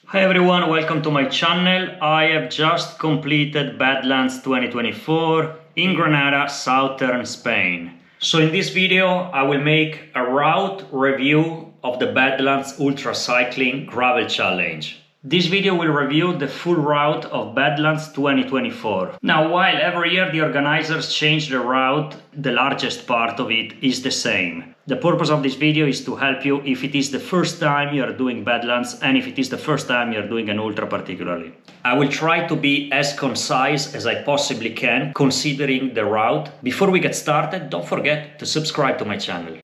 Hi everyone, welcome to my channel. I have just completed Badlands 2024 in Granada, southern Spain. So in this video I will make a route review of the Badlands Ultra Cycling Gravel Challenge. This video will review the full route of Badlands 2024. Now, while every year the organizers change the route, the largest part of it is the same. The purpose of this video is to help you if it is the first time you are doing Badlands and if it is the first time you are doing an ultra particularly. I will try to be as concise as I possibly can considering the route. Before we get started, don't forget to subscribe to my channel.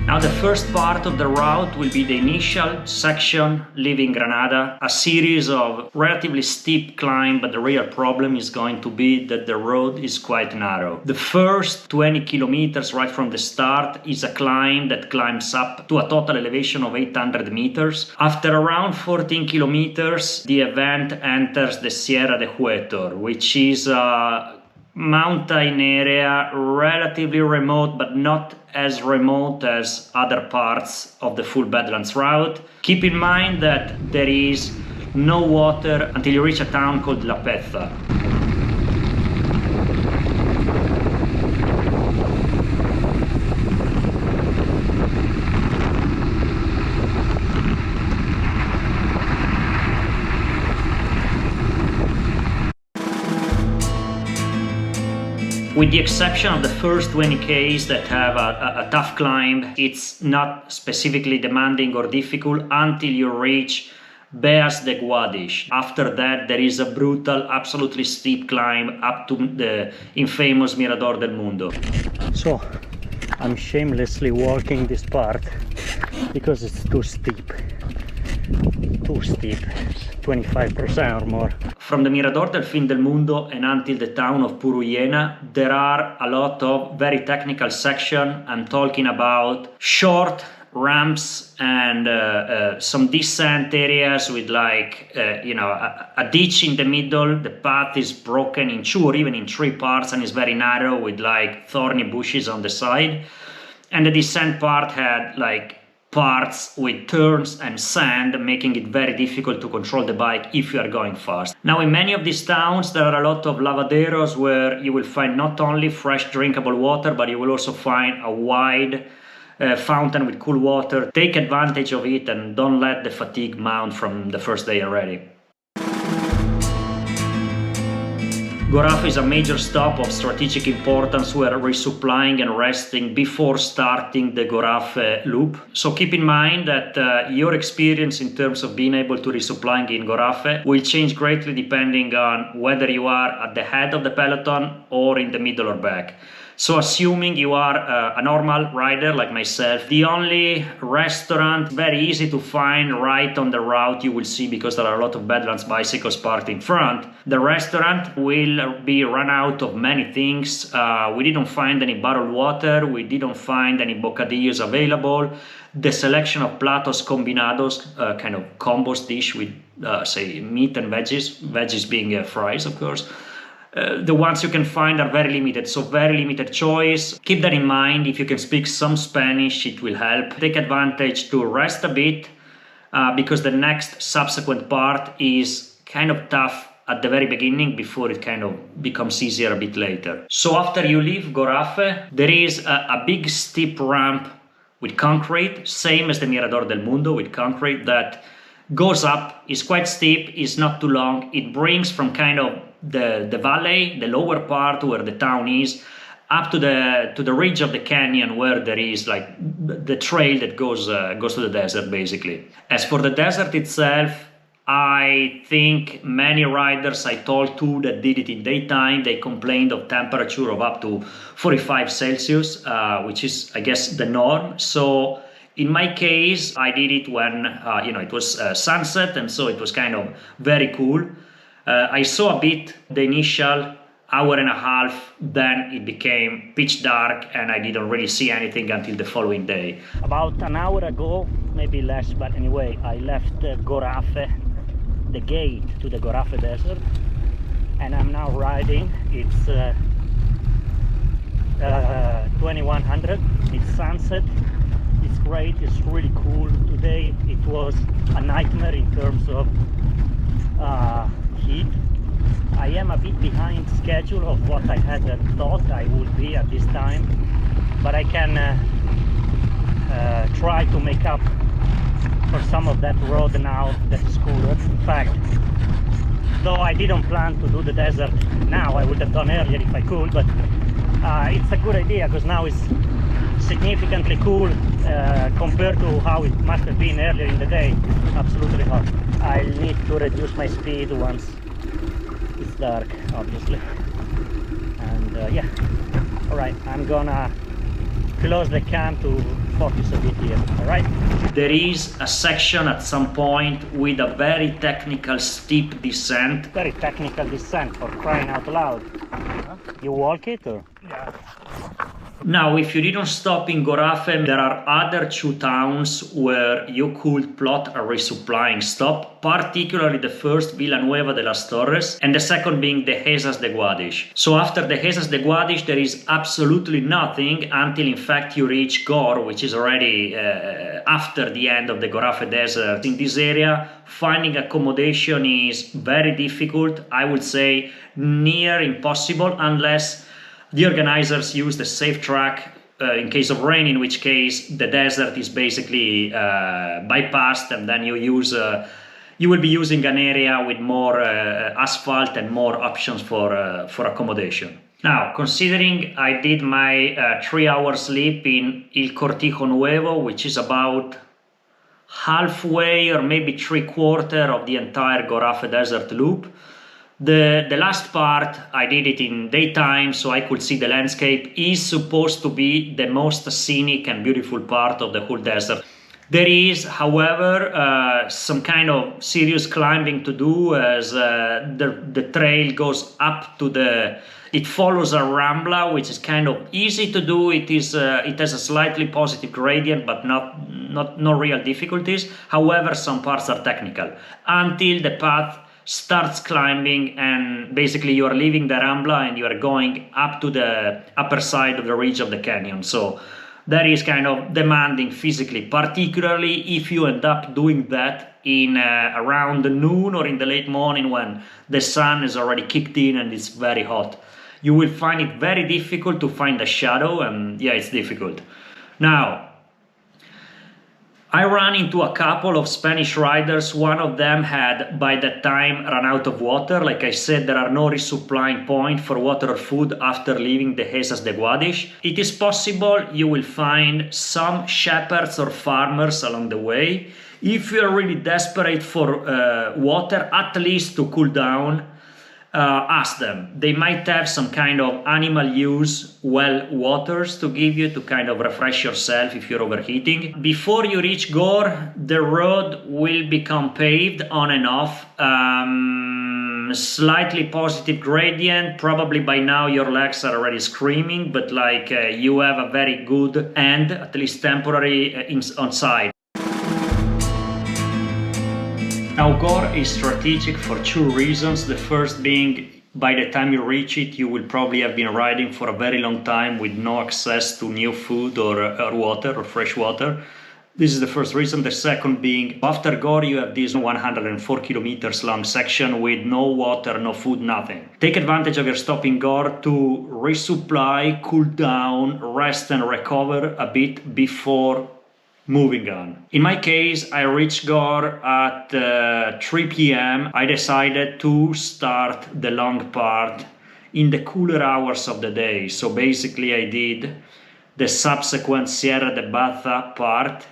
Now the first part of the route will be the initial section leaving Granada, a series of relatively steep climb, but the real problem is going to be that the road is quite narrow. The first 20 kilometers right from the start is a climb that climbs up to a total elevation of 800 meters. After around 14 kilometers, the event enters the Sierra de Huétor, which is a mountain area, relatively remote, but not as remote as other parts of the full Badlands route. Keep in mind that there is no water until you reach a town called La Peza. With the exception of the first 20 Ks that have a tough climb, it's not specifically demanding or difficult until you reach Baza de Guadix. After that, there is a brutal, absolutely steep climb up to the infamous Mirador del Mundo. So, I'm shamelessly walking this part because it's too steep. Too steep, 25% or more. From the Mirador del Fin del Mundo and until the town of Puruyena, there are a lot of very technical sections. I'm talking about short ramps and some descent areas with a ditch in the middle. The path is broken in 2 or even in 3 parts and is very narrow with thorny bushes on the side. And the descent part had parts with turns and sand, making it very difficult to control the bike if you are going fast. Now, in many of these towns, there are a lot of lavaderos where you will find not only fresh drinkable water, but you will also find a wide fountain with cool water. Take advantage of it and don't let the fatigue mount from the first day already. Gorafe is a major stop of strategic importance where resupplying and resting before starting the Gorafe loop. So keep in mind that your experience in terms of being able to resupplying in Gorafe will change greatly depending on whether you are at the head of the peloton or in the middle or back. So assuming you are a normal rider like myself, the only restaurant very easy to find right on the route you will see, because there are a lot of Badlands bicycles parked in front. The restaurant will be run out of many things. We didn't find any bottled water. We didn't find any bocadillos available. The selection of platos combinados, kind of combos dish with say meat and veggies being fries, of course. The ones you can find are very limited, so very limited choice. Keep that in mind. If you can speak some Spanish, it will help. Take advantage to rest a bit because the next subsequent part is kind of tough at the very beginning before it kind of becomes easier a bit later. So after you leave Gorafe, there is a big steep ramp with concrete, same as the Mirador del Mundo with concrete, that goes up, is quite steep, is not too long. It brings from kind of the valley, the lower part where the town is, up to the ridge of the canyon where there is the trail that goes to the desert basically. As for the desert itself, I think many riders I talked to that did it in daytime, they complained of temperature of up to 45 Celsius, which is, I guess, the norm. So in my case, I did it when it was sunset, and so it was kind of very cool. I saw a bit the initial hour and a half, then it became pitch dark and I didn't really see anything until the following day. About an hour ago, maybe less, but anyway, I left Gorafe, the gate to the Gorafe Desert, and I'm now riding. It's 2100, it's sunset, it's great, it's really cool. Today it was a nightmare in terms of heat. I am a bit behind schedule of what I had thought I would be at this time, but I can try to make up for some of that road now that is cooler. In fact, though I didn't plan to do the desert now, I would have done earlier if I could, but it's a good idea because now it's significantly cool compared to how it must have been earlier in the day. Absolutely hot. I'll need to reduce my speed once it's dark, obviously. And yeah, all right, I'm gonna close the cam to focus a bit here. All right, there is a section at some point with a very technical steep descent. Very technical descent, for crying out loud. You walk it or? Yeah. Now, if you didn't stop in Gorafe, there are other two towns where you could plot a resupplying stop, particularly the first, Villanueva de las Torres, and the second being the Dehesas de Guadix. So after the Dehesas de Guadix, there is absolutely nothing until in fact you reach Gor, which is already after the end of the Gorafe Desert. In this area, finding accommodation is very difficult, I would say near impossible, unless the organizers use the safe track in case of rain, in which case the desert is basically bypassed, and then you will be using an area with more asphalt and more options for accommodation. Now, considering I did my 3-hour sleep in Il Cortijo Nuevo, which is about halfway or maybe 3/4 of the entire Gorafe Desert loop, the last part, I did it in daytime so I could see the landscape, is supposed to be the most scenic and beautiful part of the whole desert. There is, however, some kind of serious climbing to do, as the trail goes up to it follows a rambla, which is kind of easy to do. It has a slightly positive gradient, but no real difficulties. However, some parts are technical until the path starts climbing, and basically you are leaving the rambla and you are going up to the upper side of the ridge of the canyon. So that is kind of demanding physically, particularly if you end up doing that in around noon or in the late morning when the sun is already kicked in and it's very hot. You will find it very difficult to find a shadow, and yeah, it's difficult. Now, I ran into a couple of Spanish riders. One of them had, by that time, run out of water. Like I said, there are no resupplying points for water or food after leaving the Dehesas de Guadix. It is possible you will find some shepherds or farmers along the way. If you're really desperate for water, at least to cool down, ask them. They might have some kind of animal use well waters to give you to kind of refresh yourself if you're overheating. Before you reach Gor, the road will become paved on and off. Slightly positive gradient. Probably by now your legs are already screaming, but like you have a very good end, at least temporary, on side. Now, Gor is strategic for two reasons. The first being, by the time you reach it, you will probably have been riding for a very long time with no access to new food or water or fresh water. This is the first reason. The second being, after Gor, you have this 104 kilometers long section with no water, no food, nothing. Take advantage of your stop in Gor to resupply, cool down, rest and recover a bit before moving on. In my case, I reached Gor at 3 p.m. I decided to start the long part in the cooler hours of the day. So basically I did the subsequent Sierra de Baza part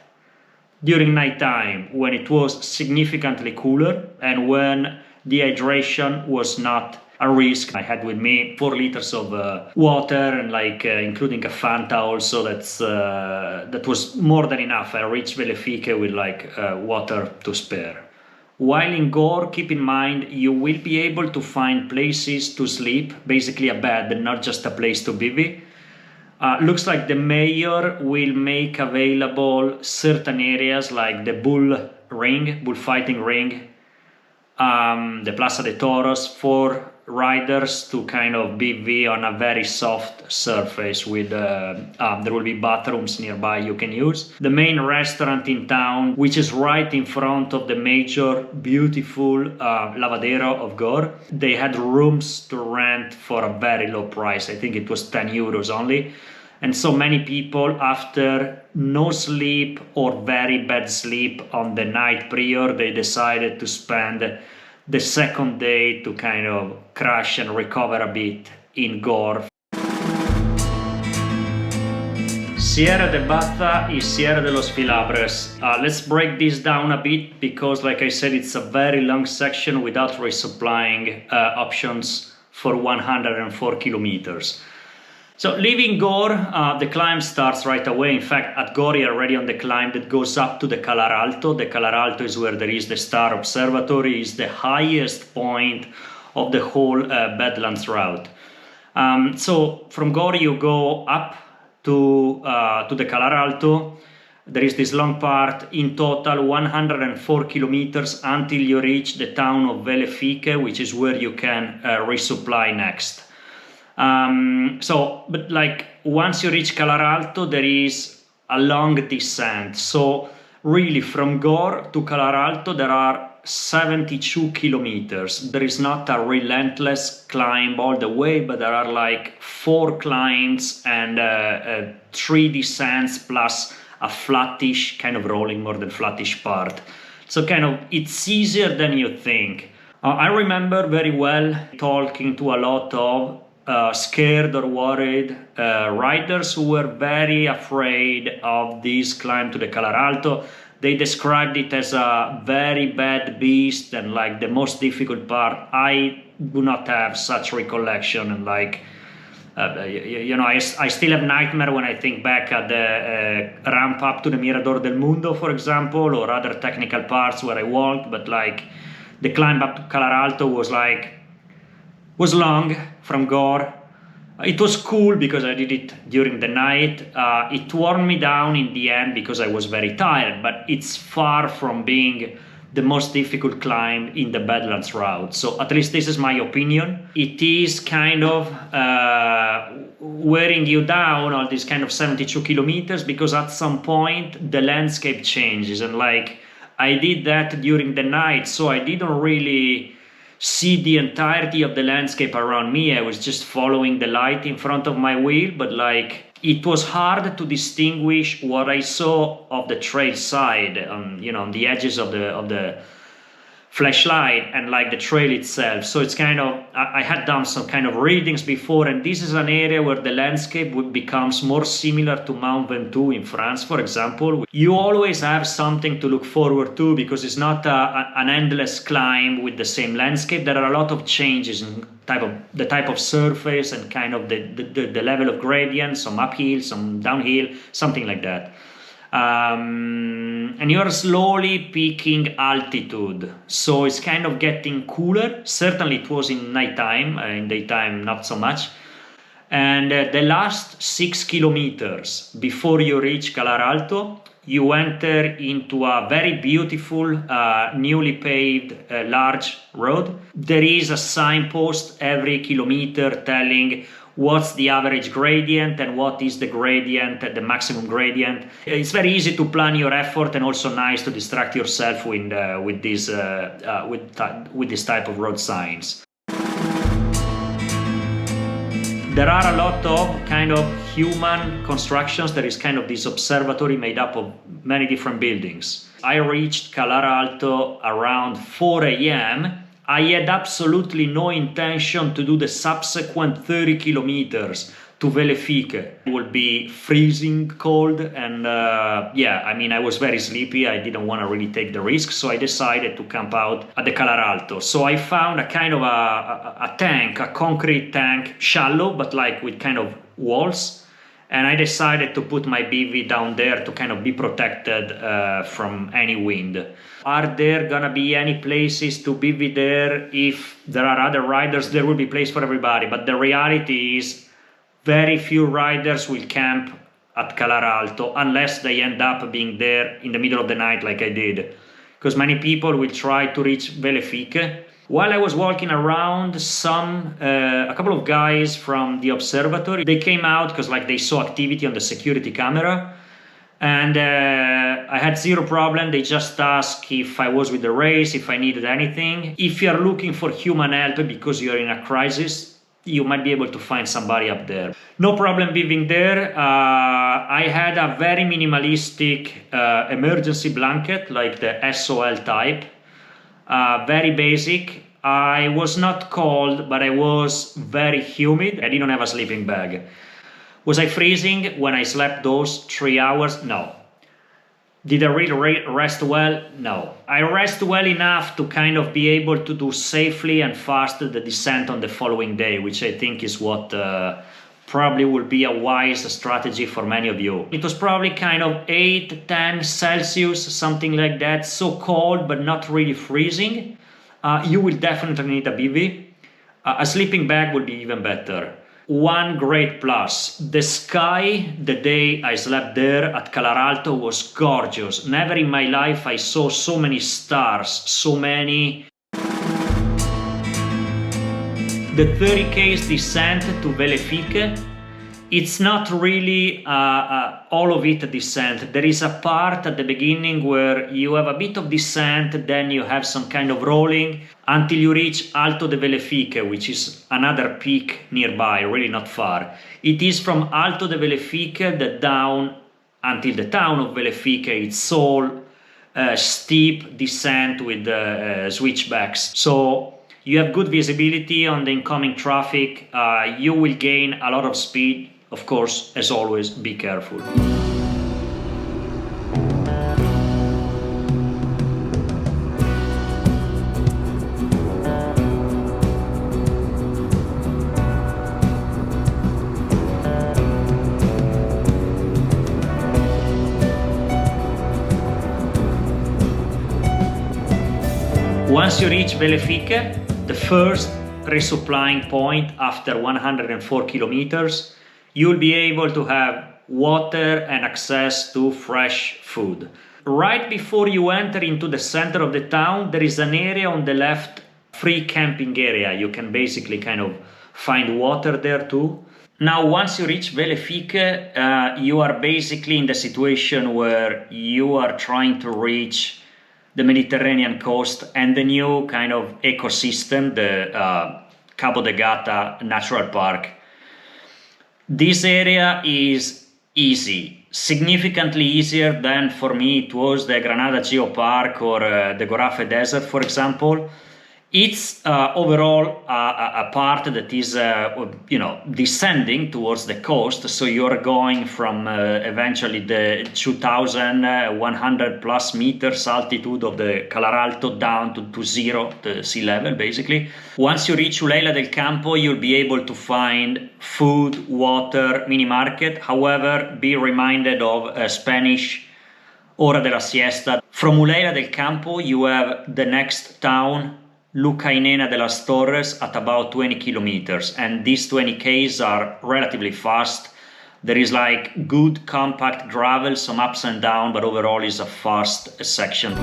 during nighttime, when it was significantly cooler and when dehydration was not a risk. I had with me 4 liters of water and including a Fanta also. That was more than enough. I reached Velefike with water to spare. While in Gor, keep in mind you will be able to find places to sleep, basically a bed, not just a place to bivvy. Looks like the mayor will make available certain areas like the bullfighting ring, the Plaza de Toros, for riders to kind of BV on a very soft surface with there will be bathrooms nearby you can use. The main restaurant in town, which is right in front of the major beautiful lavadero of Gor, they had rooms to rent for a very low price. I think it was 10 euros only. And so many people, after no sleep or very bad sleep on the night prior, they decided to spend the second day to kind of crash and recover a bit in Gor. Sierra de Baza is Sierra de los Filabres. Let's break this down a bit because, like I said, it's a very long section without resupplying options for 104 kilometers. So leaving Gor, the climb starts right away. In fact, at Gor you're already on the climb that goes up to the Calar Alto. The Calar Alto is where there is the Star Observatory. It's the highest point of the whole Badlands route. So from Gor you go up to the Calar Alto. There is this long part, in total 104 kilometers until you reach the town of Vellefique, which is where you can resupply next. But like once you reach Calar Alto, there is a long descent. So really from Gor to Calar Alto, there are 72 kilometers. There is not a relentless climb all the way, but there are like 4 climbs and 3 descents plus a flattish, kind of rolling more than flattish part. So kind of it's easier than you think. I remember very well talking to a lot of scared or worried riders who were very afraid of this climb to the Calar Alto. They described it as a very bad beast and like the most difficult part. I do not have such recollection, and like I still have nightmare when I think back at the ramp up to the Mirador del Mundo, for example, or other technical parts where I walked. But like the climb up to Calar Alto was long from Gor. It was cool because I did it during the night. It wore me down in the end because I was very tired, but it's far from being the most difficult climb in the Badlands route. So at least this is my opinion. It is kind of wearing you down, all these kind of 72 kilometers, because at some point the landscape changes. And like I did that during the night, so I didn't really see the entirety of the landscape around me. I was just following the light in front of my wheel, but like it was hard to distinguish what I saw of the trail side, on the edges of the flashlight and like the trail itself. So it's kind of, I had done some kind of readings before, and this is an area where the landscape becomes more similar to Mount Ventoux in France, for example. You always have something to look forward to because it's not an endless climb with the same landscape. There are a lot of changes in the type of surface and kind of the level of gradient, some uphill, some downhill, something like that. And you're slowly peaking altitude, so it's kind of getting cooler. Certainly it was in nighttime, in daytime not so much. And the last 6 kilometers before you reach Calar Alto, you enter into a very beautiful, newly paved large road. There is a signpost every kilometer telling what's the average gradient and what is the gradient, the maximum gradient. It's very easy to plan your effort and also nice to distract yourself with this type of road signs. There are a lot of kind of human constructions. There is kind of this observatory made up of many different buildings. I reached Calar Alto around 4 a.m. I had absolutely no intention to do the subsequent 30 kilometers to Vellefique. It would be freezing cold and I was very sleepy. I didn't want to really take the risk, so I decided to camp out at the Calar Alto. So I found a kind of a tank, a concrete tank, shallow but like with kind of walls. And I decided to put my BV down there to kind of be protected from any wind. Are there gonna be any places to BV there? If there are other riders, there will be place for everybody. But the reality is very few riders will camp at Calar Alto unless they end up being there in the middle of the night like I did. Because many people will try to reach Vellefique While I was walking around, a couple of guys from the observatory, they came out because like they saw activity on the security camera. And I had zero problem. They just asked if I was with the race, if I needed anything. If you are looking for human help because you are in a crisis, you might be able to find somebody up there. No problem living there. I had a very minimalistic emergency blanket, like the SOL type. Very basic. I was not cold, but I was very humid. I didn't have a sleeping bag. Was I freezing when I slept those 3 hours? No. Did I really rest well? No. I rest well enough to kind of be able to do safely and fast the descent on the following day, which I think is what probably will be a wise strategy for many of you. It was probably kind of 8, 10 Celsius, something like that. So cold, but not really freezing. You will definitely need a bivy. A sleeping bag would be even better. One great plus, the sky the day I slept there at Calar Alto was gorgeous. Never in my life I saw so many stars, so many. The 30K descent to Vellefique, it's not really all of it descent. There is a part at the beginning where you have a bit of descent, then you have some kind of rolling until you reach Alto de Vellefique, which is another peak nearby, really not far. It is from Alto de Vellefique that down until the town of Vellefique, it's all steep descent with switchbacks. So you have good visibility on the incoming traffic. You will gain a lot of speed. Of course, as always, be careful. Once you reach Vellefique, the first resupplying point after 104 kilometers, you'll be able to have water and access to fresh food. Right before you enter into the center of the town, there is an area on the left, free camping area. You can basically kind of find water there too. Now, once you reach Vellefique, you are basically in the situation where you are trying to reach the Mediterranean coast and the new kind of ecosystem, the Cabo de Gata Natural Park. This area is easy, significantly easier than for me it was the Granada Geopark or the Gorafe Desert, for example. It's overall a part that is, descending towards the coast. So you're going from eventually the 2,100 plus meters altitude of the Calar Alto down to zero, the sea level, basically. Once you reach Uleyla del Campo, you'll be able to find food, water, mini market. However, be reminded of Spanish Hora de la Siesta. From Uleyla del Campo, you have the next town, Lucainena de las Torres, at about 20 kilometers, and these 20 Ks are relatively fast. There is like good compact gravel, some ups and downs, but overall is a fast section.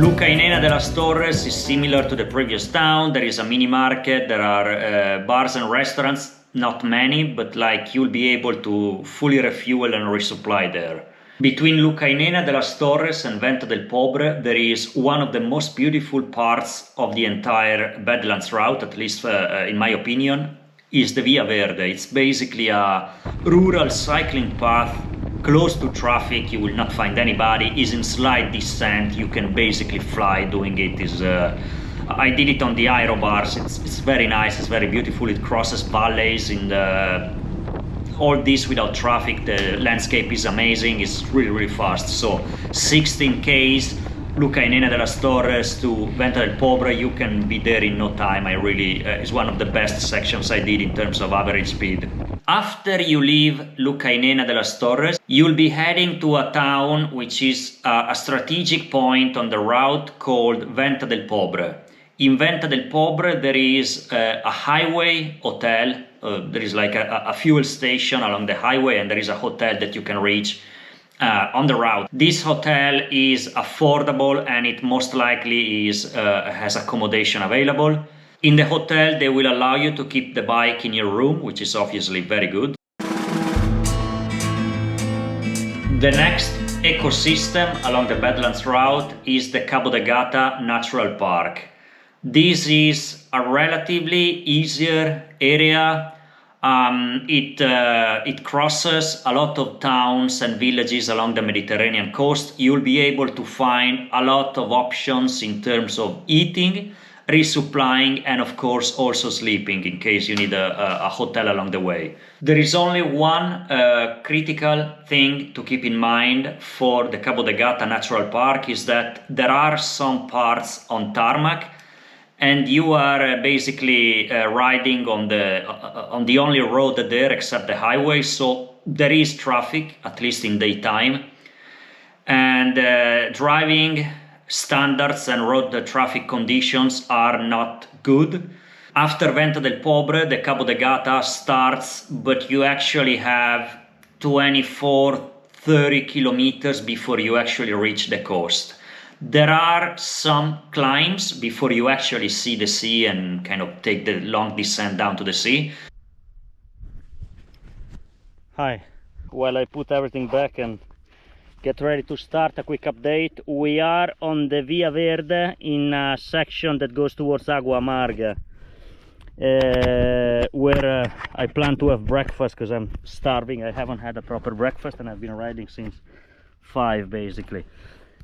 Lucainena de las Torres is similar to the previous town. There is a mini market, there are bars and restaurants, not many, but like you'll be able to fully refuel and resupply there. Between Lucainena de las Torres and Vento del Pobre, there is one of the most beautiful parts of the entire Badlands route, at least in my opinion, is the Via Verde. It's basically a rural cycling path close to traffic. You will not find anybody. Is in slight descent. You can basically fly doing it. I did it on the aerobars. It's very nice. It's very beautiful. It crosses valleys in all this without traffic. The landscape is amazing. It's really fast. So 16 Ks, Lucainena de las Torres to Venta del Pobre, you can be there in no time. I really, it's one of the best sections I did in terms of average speed. After you leave Lucainena de las Torres, you'll be heading to a town which is a strategic point on the route called Venta del Pobre. In Venta del Pobre there is a highway hotel, there is like a fuel station along the highway, and there is a hotel that you can reach on the route. This hotel is affordable, and it most likely has accommodation available. In the hotel they will allow you to keep the bike in your room, which is obviously very good. The next ecosystem along the Badlands route is the Cabo de Gata Natural Park. This is a relatively easier area. It crosses a lot of towns and villages along the Mediterranean coast. You'll be able to find a lot of options in terms of eating, resupplying, and of course also sleeping in case you need a hotel along the way. There is only one critical thing to keep in mind for the Cabo de Gata Natural Park, is that there are some parts on tarmac, and you are basically riding on the only road there except the highway, so there is traffic, at least in daytime, and driving standards and road traffic conditions are not good. After Venta del Pobre, the Cabo de Gata starts, but you actually have 24-30 kilometers before you actually reach the coast. There are some climbs before you actually see the sea and kind of take the long descent down to the sea. Hi, well, I put everything back and get ready to start. A quick update. We are on the Via Verde in a section that goes towards Agua Amarga, where I plan to have breakfast because I'm starving. I haven't had a proper breakfast and I've been riding since 5 basically.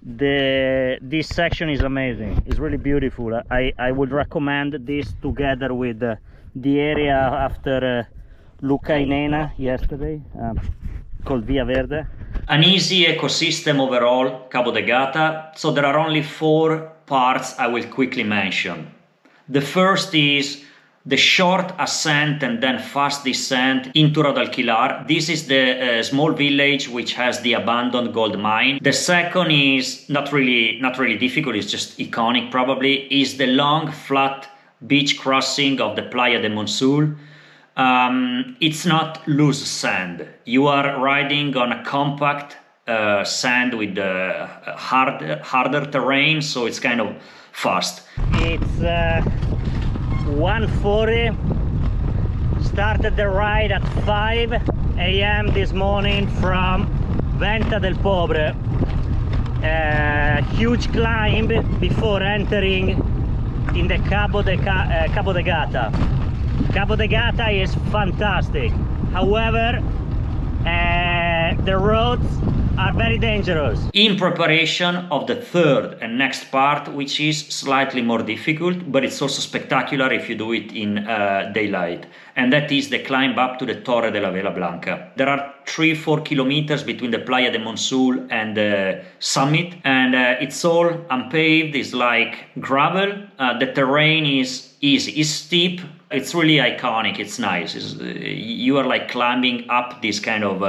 This section is amazing. It's really beautiful. I would recommend this together with the area after Lucainena yesterday, called Via Verde. An easy ecosystem overall, Cabo de Gata. So there are only 4 parts I will quickly mention. The first is the short ascent and then fast descent into Rodalquilar. This is the small village which has the abandoned gold mine. The second is not really difficult, it's just iconic probably, is the long flat beach crossing of the Playa de Monsul. It's not loose sand. You are riding on a compact sand with harder terrain, so it's kind of fast. It's 1:40. Started the ride at 5 a.m. this morning from Venta del Pobre. Huge climb before entering in the Cabo de Gata. Cabo de Gata is fantastic. However, the roads are very dangerous. In preparation of the third and next part, which is slightly more difficult, but it's also spectacular if you do it in daylight, and that is the climb up to the Torre de la Vela Blanca. There are 3-4 kilometers between the Playa de Monsul and the summit, and it's all unpaved. It's like gravel. The terrain is easy, it's steep. It's really iconic. It's nice. You are like climbing up this kind of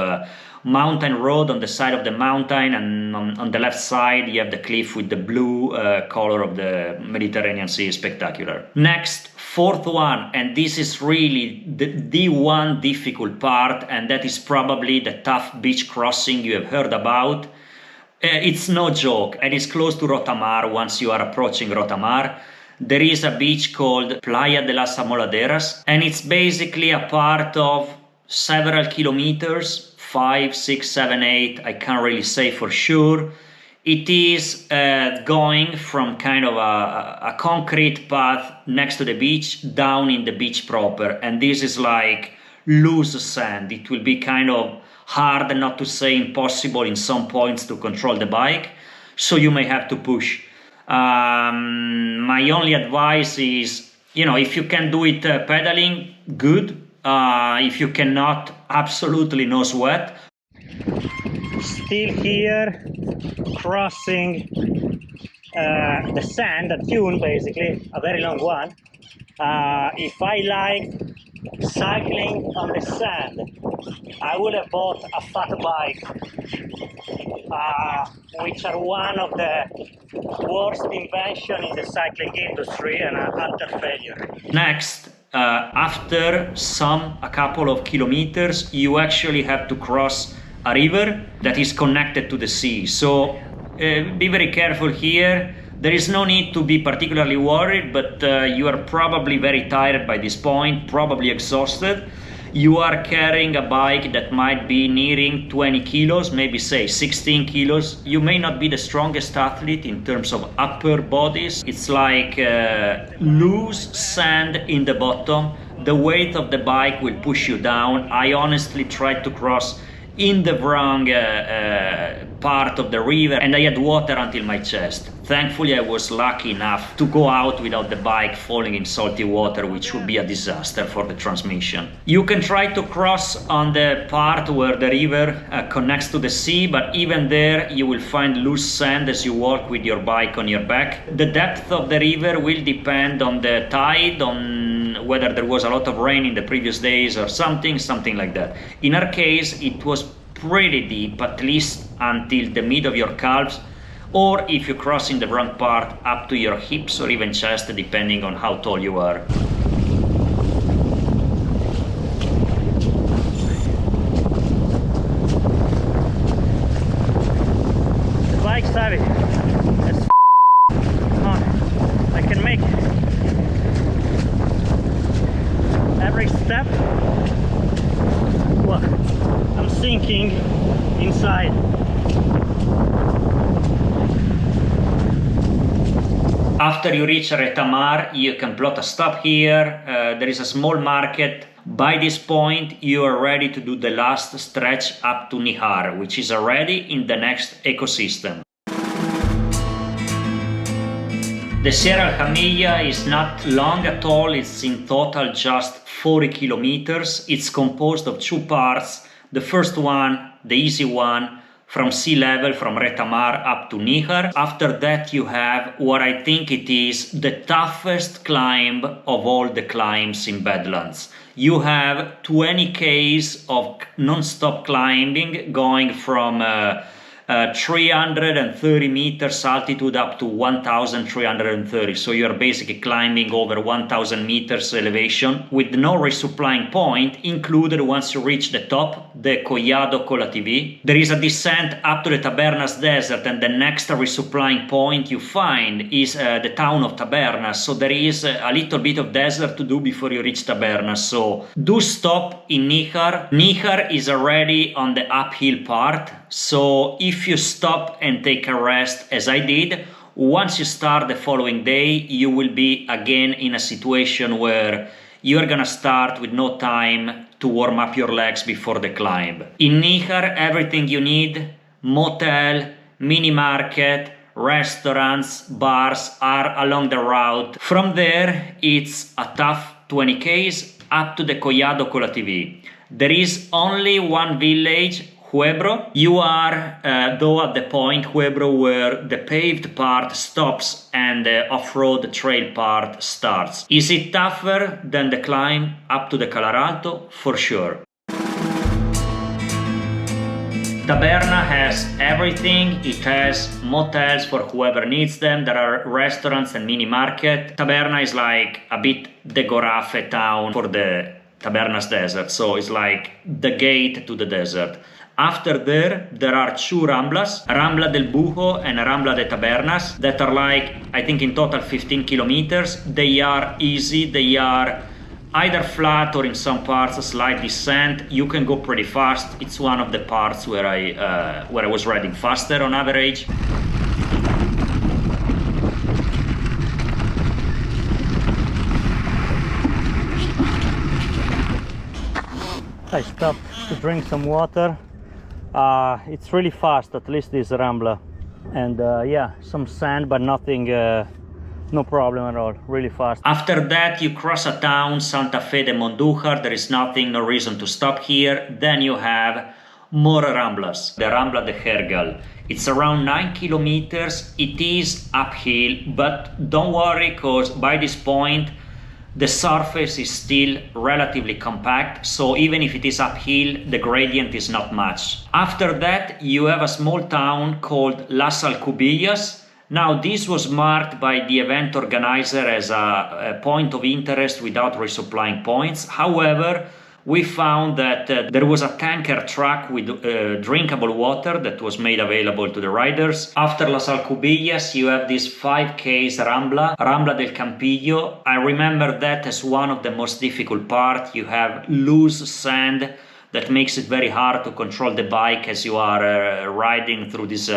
mountain road on the side of the mountain, and on the left side you have the cliff with the blue color of the Mediterranean Sea. Spectacular. Next, fourth one, and this is really the one difficult part, and that is probably the tough beach crossing you have heard about. It's no joke, and it's close to Rotamar. Once you are approaching Rotamar, there is a beach called Playa de las Amoladeras, and it's basically a part of several kilometers, 5, 6, 7, 8, I can't really say for sure. It is going from kind of a concrete path next to the beach down in the beach proper, and this is like loose sand. It will be kind of hard, not to say impossible in some points, to control the bike, so you may have to push. My only advice is, if you can do it pedaling, good. If you cannot, absolutely no sweat. Still here, crossing the sand, a dune basically, a very long one. If I like cycling on the sand, I would have bought a fat bike, which are one of the worst invention in the cycling industry and a utter failure. Next, after a couple of kilometers, you actually have to cross a river that is connected to the sea. So be very careful here. There is no need to be particularly worried, but you are probably very tired by this point, probably exhausted. You are carrying a bike that might be nearing 20 kilos, maybe say 16 kilos. You may not be the strongest athlete in terms of upper bodies. It's like loose sand in the bottom. The weight of the bike will push you down. I honestly tried to cross in the wrong part of the river and I had water until my chest. Thankfully, I was lucky enough to go out without the bike falling in salty water, which would be a disaster for the transmission. You can try to cross on the part where the river connects to the sea, but even there you will find loose sand as you walk with your bike on your back. The depth of the river will depend on the tide, on whether there was a lot of rain in the previous days or something like that. In our case, it was pretty deep, at least until the mid of your calves, or if you cross in the wrong part, up to your hips or even chest, depending on how tall you are. The bike's heavy. Come on, I can make every step. Well, I'm sinking inside. After you reach Retamar, you can plot a stop here. There is a small market. By this point, you are ready to do the last stretch up to Níjar, which is already in the next ecosystem. The Sierra Alhamilla is not long at all. It's in total just 40 kilometers. It's composed of two parts. The first one, the easy one, from sea level, from Retamar up to Níjar. After that you have what I think it is the toughest climb of all the climbs in Badlands. You have 20 km of non-stop climbing going from 330 meters altitude up to 1330. So you're basically climbing over 1000 meters elevation with no resupplying point included once you reach the top, the Collado con la TV. There is a descent up to the Tabernas Desert, and the next resupplying point you find is the town of Tabernas. So there is a little bit of desert to do before you reach Tabernas. So do stop in Níjar. Níjar is already on the uphill part. So if you stop and take a rest, as I did, once you start the following day, you will be again in a situation where you are gonna start with no time to warm up your legs before the climb. In Níjar, everything you need, motel, mini market, restaurants, bars are along the route. From there, it's a tough 20 km up to the Collado con la TV. There is only one village, Huétor. You are, though, at the point, Huétor, where the paved part stops and the off-road trail part starts. Is it tougher than the climb up to the Calar Alto? For sure. Taberna has everything. It has motels for whoever needs them. There are restaurants and mini market. Taberna is like a bit the Gorafe town for the Tabernas Desert. So it's like the gate to the desert. After there are two Ramblas, Rambla del Bujo and Rambla de Tabernas, that are like, I think in total 15 kilometers. They are easy, they are either flat or in some parts a slight descent. You can go pretty fast. It's one of the parts where I was riding faster on average. I stopped to drink some water. It's really fast, at least this Rambla, and yeah, some sand, but nothing, no problem at all, really fast. After that you cross a town, Santa Fe de Mondujar. There is nothing, no reason to stop here. Then you have more Ramblas. The Rambla de Hergal. It's around 9 kilometers. It is uphill, but don't worry, because by this point the surface is still relatively compact, so even if it is uphill, the gradient is not much. After that, you have a small town called Las Alcubillas. Now, this was marked by the event organizer as a point of interest without resupplying points. However, we found that there was a tanker truck with drinkable water that was made available to the riders. After Las Alcubillas, you have this 5K Rambla, Rambla del Campillo. I remember that as one of the most difficult parts. You have loose sand that makes it very hard to control the bike as you are riding through this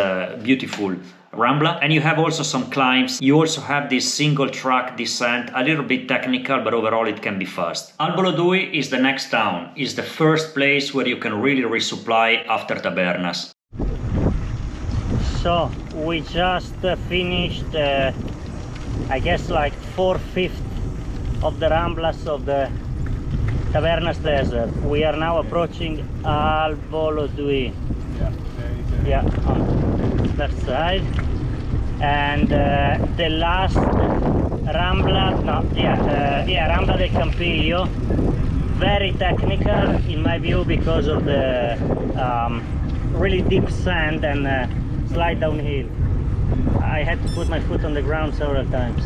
beautiful Rambla. And you have also some climbs. You also have this single track descent, a little bit technical, but overall it can be fast. Albolodui is the next town. It's the first place where you can really resupply after Tabernas. So we just finished I guess like 4/5 of the Ramblas of the Tabernas Desert. We are now approaching Albolodui. Yeah, on that side. And the last Rambla, Rambla del Campillo, very technical in my view because of the really deep sand and slight downhill. I had to put my foot on the ground several times.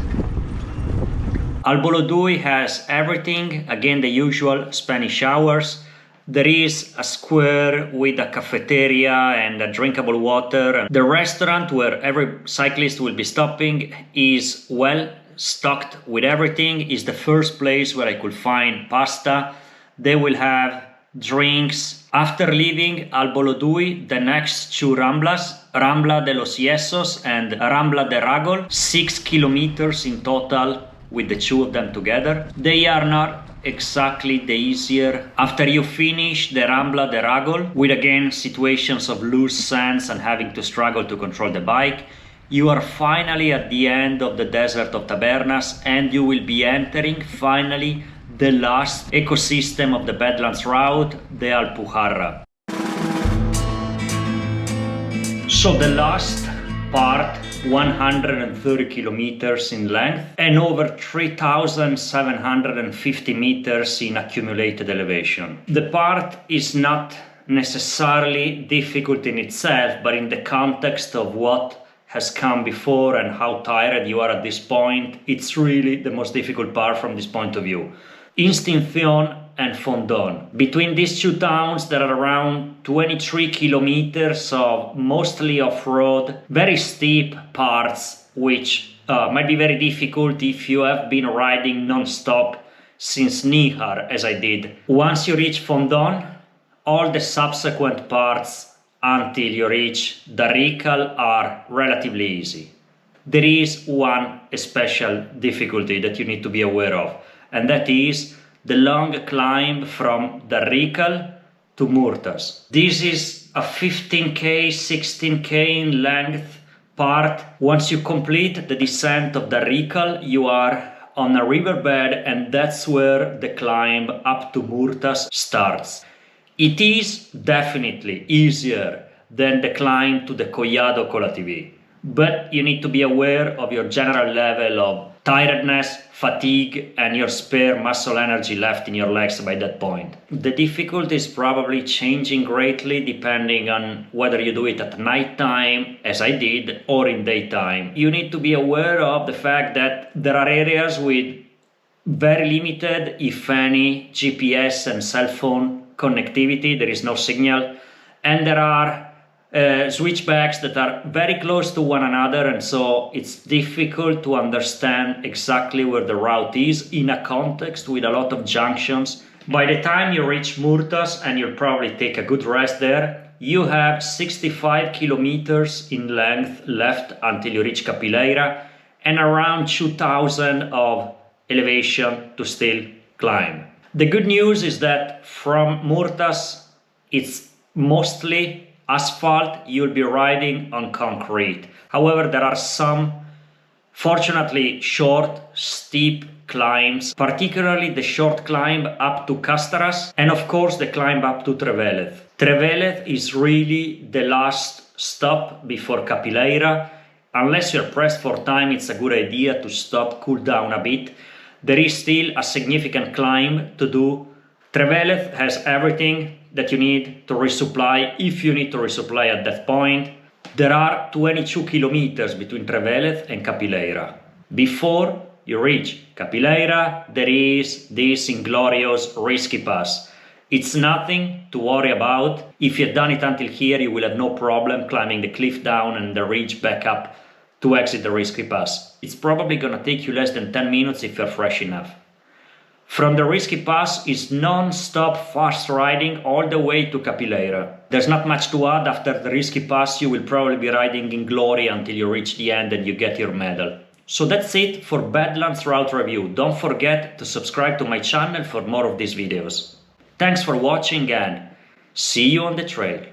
Albolodui has everything, again the usual Spanish hours. There is a square with a cafeteria and a drinkable water. The restaurant where every cyclist will be stopping is well stocked with everything. It's the first place where I could find pasta. They will have drinks. After leaving Albolodui, the next two Ramblas, Rambla de los Yesos and Rambla de Ragol, 6 kilometers in total with the two of them together. They are not exactly the easier. After you finish the Rambla de Ragol, with again situations of loose sands and having to struggle to control the bike, you are finally at the end of the desert of Tabernas and you will be entering finally the last ecosystem of the Badlands route, the Alpujarra. So the last part, 130 kilometers in length and over 3,750 meters in accumulated elevation. The part is not necessarily difficult in itself, but in the context of what has come before and how tired you are at this point, it's really the most difficult part from this point of view. Extinción and Fondón. Between these two towns there are around 23 kilometers of mostly off-road, very steep parts which might be very difficult if you have been riding non-stop since Níjar as I did. Once you reach Fondón, all the subsequent parts until you reach Darikal are relatively easy. There is one special difficulty that you need to be aware of, and that is the long climb from Darikal to Murtas. This is a 15k, 16k in length part. Once you complete the descent of Darikal, you are on a riverbed and that's where the climb up to Murtas starts. It is definitely easier than the climb to the Collado Colativi, but you need to be aware of your general level of tiredness, fatigue, and your spare muscle energy left in your legs by that point. The difficulty is probably changing greatly depending on whether you do it at night time, as I did, or in daytime. You need to be aware of the fact that there are areas with very limited, if any, GPS and cell phone connectivity. There is no signal, and there are switchbacks that are very close to one another, and so it's difficult to understand exactly where the route is in a context with a lot of junctions. By the time you reach Murtas, and you'll probably take a good rest there, you have 65 kilometers in length left until you reach Capileira and around 2,000 of elevation to still climb. The good news is that from Murtas it's mostly asphalt. You'll be riding on concrete. However, there are some, fortunately, short, steep climbs, particularly the short climb up to Castaras and of course the climb up to Trevelez. Trevelez is really the last stop before Capileira. Unless you're pressed for time, it's a good idea to stop, cool down a bit. There is still a significant climb to do. Trevelez has everything that you need to resupply if you need to resupply at that point. There are 22 kilometers between Trevelez and Capileira. Before you reach Capileira, there is this inglorious risky pass. It's nothing to worry about. If you've done it until here, you will have no problem climbing the cliff down and the ridge back up to exit the risky pass. It's probably gonna take you less than 10 minutes if you're fresh enough. From the risky pass is non-stop fast riding all the way to Capileira. There's not much to add. After the risky pass, you will probably be riding in glory until you reach the end and you get your medal. So that's it for Badlands route review. Don't forget to subscribe to my channel for more of these videos. Thanks for watching and see you on the trail.